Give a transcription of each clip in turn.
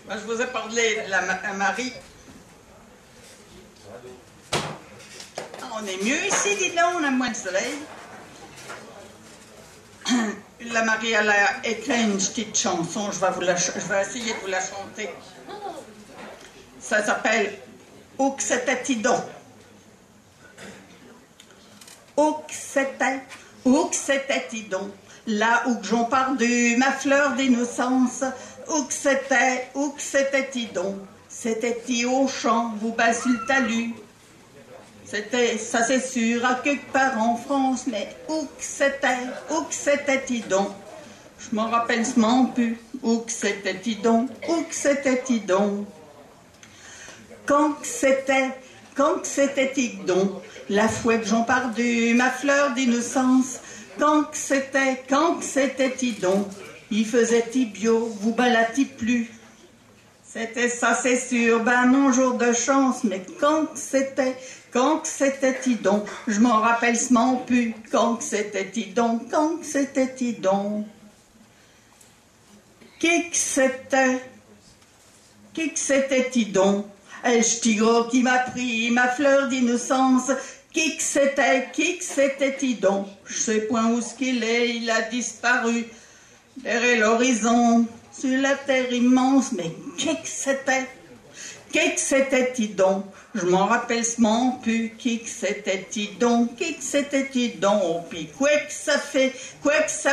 Moi, je vous ai parlé de la Marie. On est mieux ici, dis donc, on a moins de soleil. La Marie, elle a écrit une petite chanson, je vais essayer de vous la chanter. Ça s'appelle « Où que c'était-il donc ?» Où que c'était-il donc? Là où que j'en perdu ma fleur d'innocence, où que c'était-il donc? C'était-il au champ, vous bas sur le talus? C'était, ça c'est sûr, à quelque part en France, mais où que c'était-il donc? Je m'en rappelle seulement plus. Où que c'était-il donc? Où que c'était-il donc? Quand que c'était-il donc? La fois que j'en perdu ma fleur d'innocence, quand que c'était-il donc? Il faisait-il bio, vous balâtiez plus? C'était ça, c'est sûr, ben non, jour de chance, mais quand que c'était-il donc? Je m'en rappelle seulement plus. Quand que c'était-il donc? C'était-il donc? Est-ce tigre qui m'a pris ma fleur d'innocence? Qui que c'était-il donc? Je sais point où ce qu'il est, il a disparu derrière l'horizon, sur la terre immense, mais qui que c'était-il donc? Je m'en rappelle seulement plus. Qui que c'était-il donc? Puis quoi que ça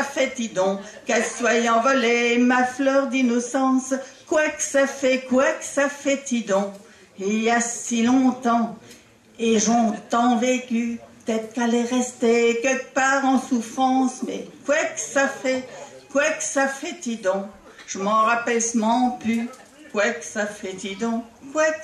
fait-il donc? Qu'elle soit envolée, ma fleur d'innocence? Quoi que ça fait-il donc? Il y a si longtemps, et j'en tant vécu, peut-être qu'elle est restée quelque part en souffrance, mais quoi que ça fait-il donc? Je m'en rappelle seulement plus. Quoi que ça fait-il donc? Voilà.